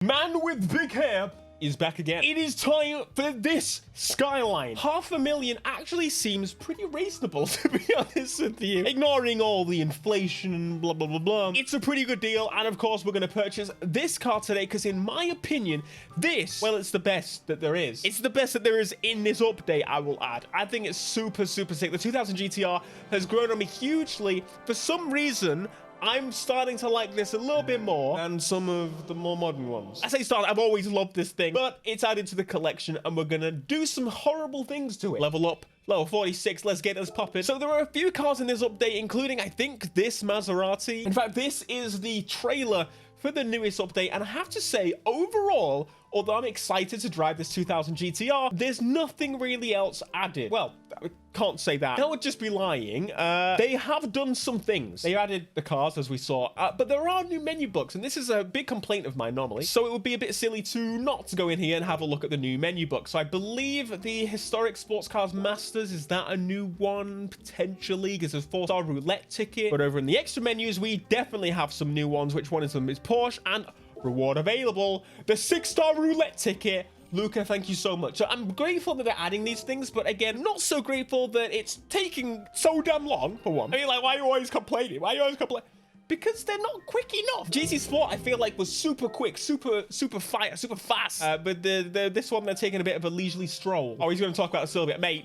Man with big hair is back again. It is time for this Skyline. $500,000 actually seems pretty reasonable, to be honest with you. Ignoring all the inflation and blah, blah, blah, blah. It's a pretty good deal. And of course, we're going to purchase this car today because in my opinion, this, well, it's the best that there is. It's the best that there is in this update, I will add. I think it's super, super sick. The 2000 GTR has grown on me hugely. For some reason, I'm starting to like this a little bit more than some of the more modern ones. I say start, I've always loved this thing, but it's added to the collection and we're gonna do some horrible things to it. Level up, level 46, let's get this popping. So there are a few cars in this update, including, I think, this Maserati. In fact, this is the trailer for the newest update, and I have to say, overall, although I'm excited to drive this 2000 GTR, there's nothing really else added. Well, I can't say that. That would just be lying. They have done some things. They added the cars, as we saw, but there are new menu books, and this is a big complaint of mine normally, so it would be a bit silly to not go in here and have a look at the new menu book. So I believe the Historic Sports Cars Masters, is that a new one? Potentially, because there's 4-star roulette ticket. But over in the extra menus, we definitely have some new ones. Which one is them? It's Porsche and reward available, the 6-star roulette ticket. Luca, thank you so much. So I'm grateful that they're adding these things, but again, not so grateful that it's taking so damn long, for one. I mean, like, why are you always complaining? Why are you always complaining? Because they're not quick enough. GT Sport, I feel like, was super quick, super fast. But this one, they're taking a bit of a leisurely stroll. Oh, he's going to talk about Sylvia. Mate.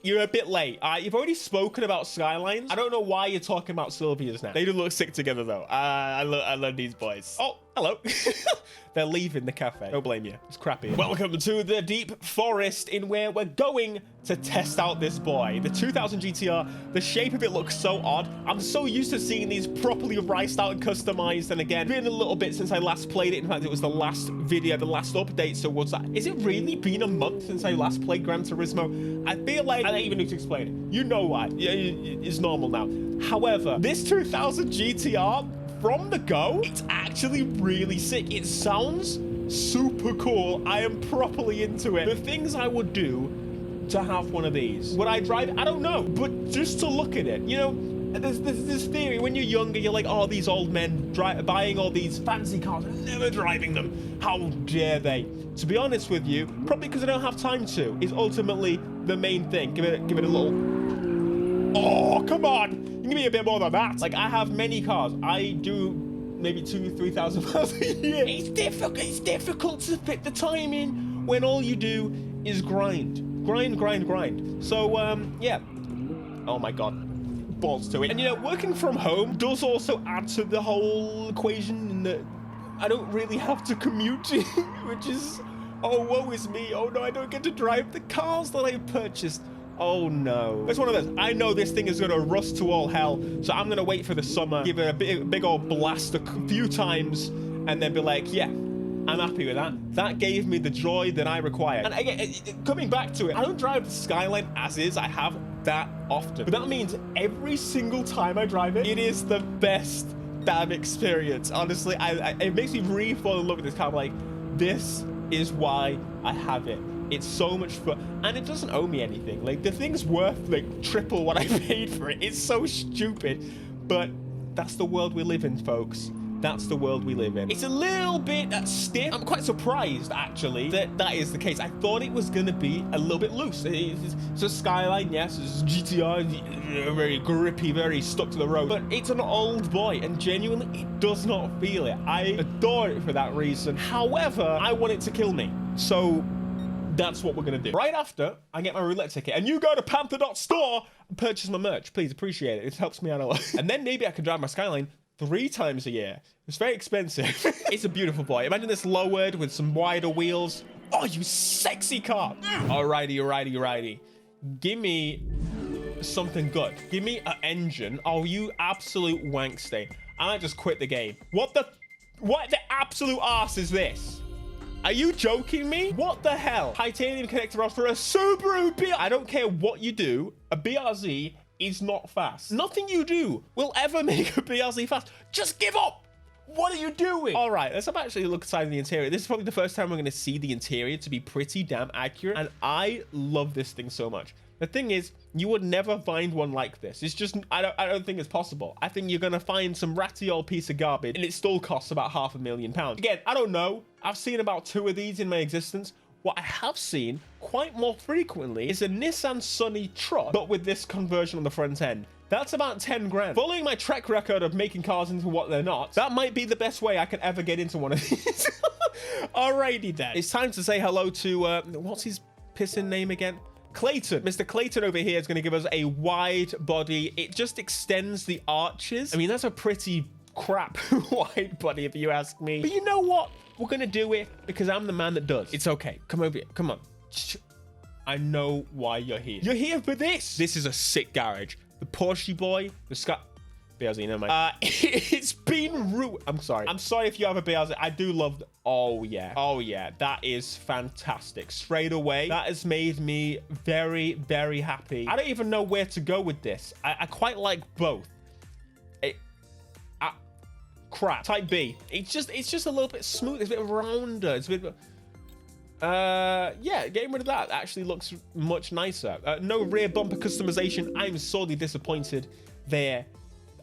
You're a bit late. You've already spoken about Skylines. I don't know why you're talking about Sylvia's now. They do look sick together, though. I love these boys. Oh, hello. They're leaving the cafe. Don't blame you. It's crappy. Welcome to the deep forest in where we're going to test out this boy. The 2000 GTR, the shape of it looks so odd. I'm so used to seeing these properly riced out and customized. And again, been a little bit since I last played it. In fact, it was the last video, the last update. So what's that? Is it really been a month since I last played Gran Turismo? I feel like I don't even need to explain it. You know why. Yeah, it's normal now. However, this 2000 GTR, from the go, it's actually really sick. It sounds super cool. I am properly into it. The things I would do to have one of these. Would I drive it? I don't know. But just to look at it, you know, there's this theory. When you're younger, you're like, oh, these old men buying all these fancy cars and never driving them. How dare they? To be honest with you, probably because I don't have time to, is ultimately the main thing. Give it a little... Oh, come on. You give me a bit more than that. Like, I have many cars. I do maybe 2,000-3,000 miles a year. It's difficult to fit the time in when all you do is grind. Grind. So, yeah. Oh my God. Balls to it. And you know, working from home does also add to the whole equation in that I don't really have to commute, which is, oh, woe is me. Oh no, I don't get to drive the cars that I've purchased. Oh no. It's one of those. I know this thing is going to rust to all hell, so I'm going to wait for the summer, give it a big old blast a few times, and then be like, yeah, I'm happy with that. That gave me the joy that I require. And again, coming back to it, I don't drive the Skyline as is. I have that often. But that means every single time I drive it, it is the best damn experience. Honestly, it makes me really fall in love with this car. I'm like, this is why I have it. It's so much fun, and it doesn't owe me anything. Like, the thing's worth like triple what I paid for it. It's so stupid, but that's the world we live in, folks. That's the world we live in. It's a little bit stiff. I'm quite surprised, actually, that is the case. I thought it was going to be a little bit loose. It's a Skyline, yes. It's GTR, very grippy, very stuck to the road. But it's an old boy, and genuinely, it does not feel it. I adore it for that reason. However, I want it to kill me. So that's what we're going to do. Right after I get my roulette ticket, and you go to panther.store and purchase my merch. Please, appreciate it. It helps me out a lot. And then maybe I can drive my Skyline 3 times a year. It's very expensive. It's a beautiful boy. Imagine this lowered with some wider wheels. Oh, you sexy car. Alrighty. Give me something good. Give me an engine. Oh, you absolute wankster. I might just quit the game. What the absolute arse is this? Are you joking me? What the hell? Titanium connector rods for a Subaru BRZ. I don't care what you do. A BRZ is not fast. Nothing you do will ever make a BRZ fast. Just give up. What are you doing? All right, let's actually look inside the interior. This is probably the first time we're going to see the interior to be pretty damn accurate, and I love this thing so much. The thing is, you would never find one like this. It's just, I don't think it's possible. I think you're gonna find some ratty old piece of garbage and it still costs about £500,000. Again, I don't know. I've seen about 2 of these in my existence. What I have seen quite more frequently is a Nissan Sunny truck, but with this conversion on the front end. That's about 10 grand. Following my track record of making cars into what they're not, that might be the best way I can ever get into one of these. Alrighty then. It's time to say hello to, what's his pissing name again? Clayton. Mr. Clayton over here is going to give us a wide body. It just extends the arches. I mean, that's a pretty crap wide body if you ask me. But you know what? We're going to do it because I'm the man that does. It's okay. Come over here. Come on. I know why you're here. You're here for this. This is a sick garage. The Porsche boy, the Sky... BRZ, never mind. It's been ruined. I'm sorry. I'm sorry if you have a BRZ. I do love... Oh, yeah. Oh, yeah. That is fantastic. Straight away, that has made me very, very happy. I don't even know where to go with this. I quite like both. Crap. Type B. It's just a little bit smooth. It's a bit rounder. It's a bit... yeah, getting rid of that actually looks much nicer. No rear bumper customization. I'm sorely disappointed there.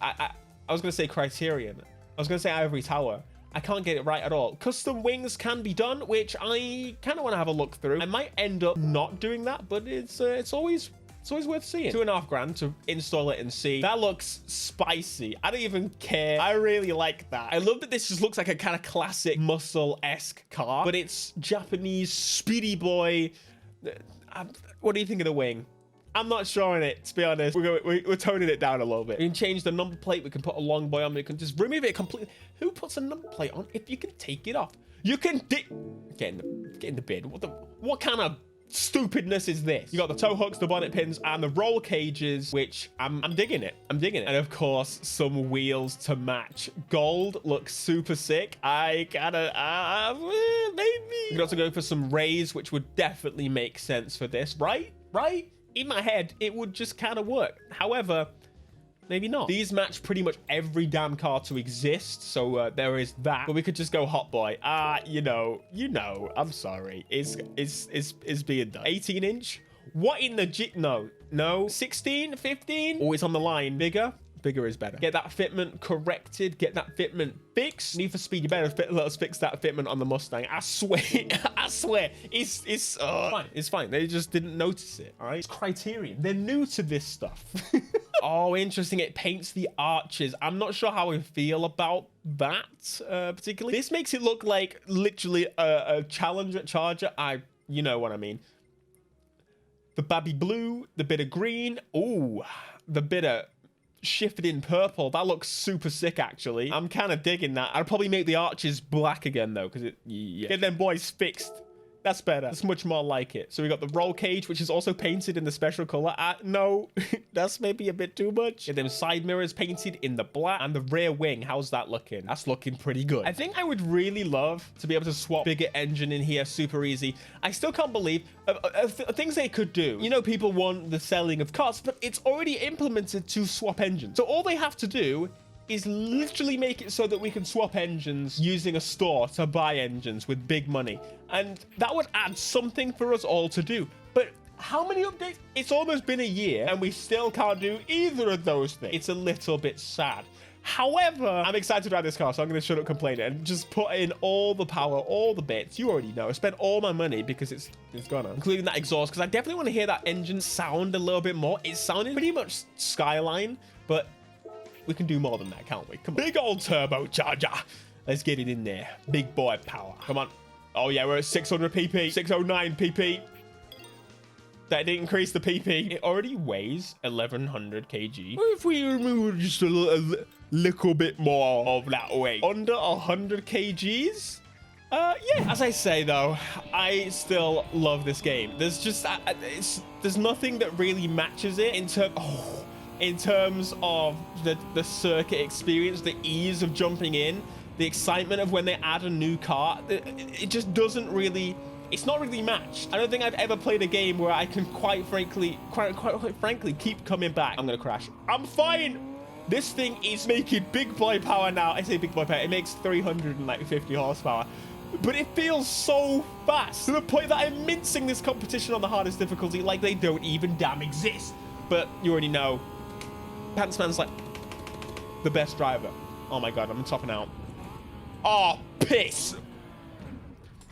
I was going to say Criterion. I was going to say Ivory Tower. I can't get it right at all. Custom wings can be done, which I kind of want to have a look through. I might end up not doing that, but it's always worth seeing. £2.5 grand to install it and see. That looks spicy. I don't even care. I really like that. I love that this just looks like a kind of classic muscle-esque car, but it's Japanese speedy boy. What do you think of the wing? I'm not sure on it, to be honest. We're toning it down a little bit. We can change the number plate. We can put a long boy on. We can just remove it completely. Who puts a number plate on if you can take it off? You can get in the bin. What kind of stupidness is this? You got the tow hooks, the bonnet pins, and the roll cages, which I'm digging it. I'm digging it. And of course, some wheels to match. Gold looks super sick. I gotta, maybe. You could also go for some rays, which would definitely make sense for this, right? Right? In my head, it would just kind of work. However, maybe not. These match pretty much every damn car to exist, so there is that. But we could just go hot boy. You know. I'm sorry. It's being done. 18-inch. What in the no. 16, 15. Always on the line. Bigger is better. Get that fitment corrected. Get that fitment fixed. Need for Speed, you better let us fix that fitment on the Mustang. I swear. I swear. It's fine. It's fine. They just didn't notice it. All right. It's Criterion. They're new to this stuff. Oh, interesting. It paints the arches. I'm not sure how I feel about that particularly. This makes it look like literally a Challenger Charger. You know what I mean. The baby blue, the bit of green. Ooh, the bit of shifted in purple. That looks super sick, actually. I'm kind of digging that. I'd probably make the arches black again, though, because get them boys fixed. That's better. That's much more like it. So we got the roll cage, which is also painted in the special color. No, that's maybe a bit too much. Get them side mirrors painted in the black, and the rear wing. How's that looking? That's looking pretty good. I think I would really love to be able to swap bigger engine in here super easy. I still can't believe things they could do. You know, people want the selling of cars, but it's already implemented to swap engines. So all they have to do is literally make it so that we can swap engines using a store to buy engines with big money. And that would add something for us all to do. But how many updates? It's almost been a year and we still can't do either of those things. It's a little bit sad. However, I'm excited about this car, so I'm going to shut up complaining and just put in all the power, all the bits. You already know. I spent all my money because it's gonna, including that exhaust, because I definitely want to hear that engine sound a little bit more. It sounded pretty much Skyline, but we can do more than that, can't we? Come on. Big old turbocharger. Let's get it in there. Big boy power. Come on. Oh, yeah, we're at 600 pp. 609 pp. That didn't increase the pp. It already weighs 1,100 kg. What if we remove just a little bit more of that weight? Under 100 kgs? Yeah. As I say, though, I still love this game. There's just... there's nothing that really matches it in terms of the circuit experience, the ease of jumping in, the excitement of when they add a new car. It just doesn't really, it's not really matched. I don't think I've ever played a game where I can quite frankly keep coming back. I'm gonna crash. I'm fine. This thing is making big boy power now. I say big boy power. It makes 350 horsepower. but it feels so fast to the point that I'm mincing this competition on the hardest difficulty like they don't even damn exist. But you already know, Pantsman's like the best driver. Oh my god, I'm topping out. Oh, piss.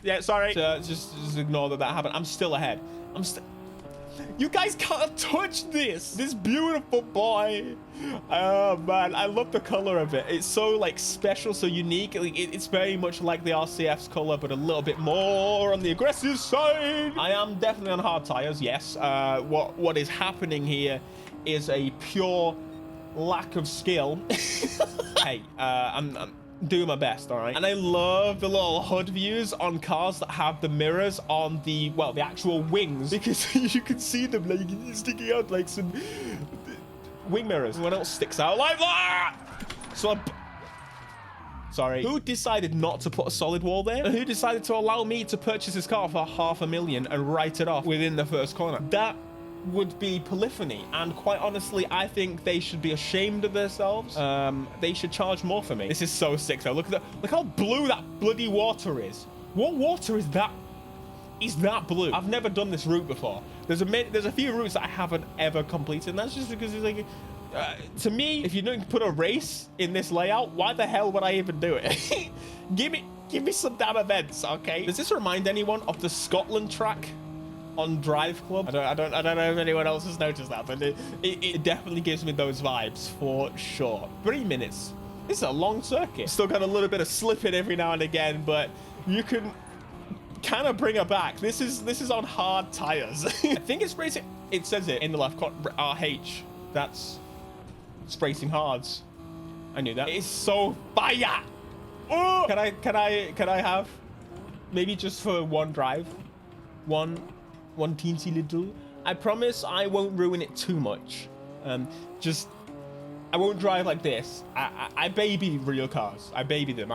Yeah, sorry. Just ignore that happened. I'm still ahead. You guys can't touch this beautiful boy. Oh man, I love the color of it. It's so like special, so unique. It's very much like the RCF's color, but a little bit more on the aggressive side. I am definitely on hard tires, yes. What is happening here is a pure lack of skill. Hey, I'm doing my best, all right? And I love the little HUD views on cars that have the mirrors on the, well, the actual wings, because you can see them like sticking out like some wing mirrors. What else sticks out like that? So sorry. Who decided not to put a solid wall there? And who decided to allow me to purchase this car for $500,000 and write it off within the first corner? That would be polyphony, and quite honestly, I think they should be ashamed of themselves. They should charge more for me. This is so sick though. Look at that. Look how blue that bloody water is. What water is that? Is that blue? I've never done this route before. There's a few routes that I haven't ever completed, and that's just because it's like, to me, if you don't put a race in this layout, why the hell would I even do it? give me some damn events, okay? Does this remind anyone of the Scotland track on Drive Club? I don't know if anyone else has noticed that, but it definitely gives me those vibes for sure. 3 minutes. This is a long circuit. Still got a little bit of slipping every now and again, but you can kind of bring her back. This is on hard tires. I think it's racing. It says it in the left corner. RH. It's racing hards. I knew that. It's so fire. Oh! Can I have maybe just for one drive, one teensy little? I promise I won't ruin it too much. Just I won't drive like this. I baby real cars. I baby them.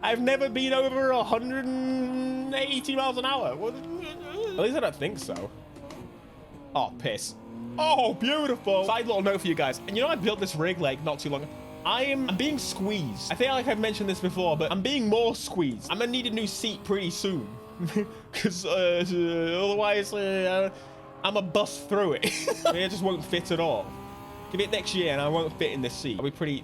I've never been over 180 miles an hour. At least I don't think so. Oh, piss. Oh, beautiful. Side little note for you guys. And you know, I built this rig like not too long ago. I'm being squeezed. I think like I've mentioned this before, but I'm being more squeezed. I'm gonna need a new seat pretty soon. Because otherwise I'm a bust through it. It just won't fit at all. Give it next year and I won't fit in this seat. I'll be pretty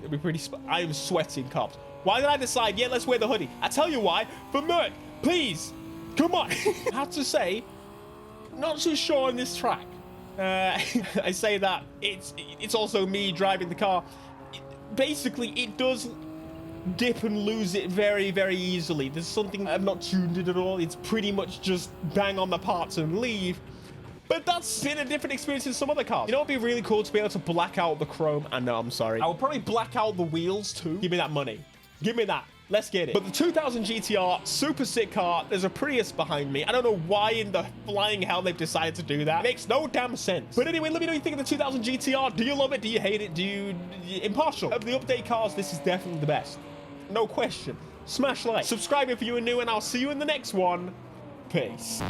I am sweating, cops. Why did I decide, yeah, let's wear the hoodie? I tell you why. For Mert, please, come on. I have to say, not too sure on this track. I say that it's also me driving the car. Basically, it does dip and lose it very, very easily. There's something I've not tuned it at all. It's pretty much just bang on the parts and leave. But that's been a different experience in some other cars. You know, it'd be really cool to be able to black out the chrome. And no, I'm sorry. I would probably black out the wheels too. Give me that money. Give me that. Let's get it. But the 2000 GTR, super sick car. There's a Prius behind me. I don't know why in the flying hell they've decided to do that. It makes no damn sense. But anyway, let me know what you think of the 2000 GTR. Do you love it? Do you hate it? Do you... Impartial. Of the update cars, this is definitely the best. No question. Smash like. Subscribe if you are new, and I'll see you in the next one. Peace.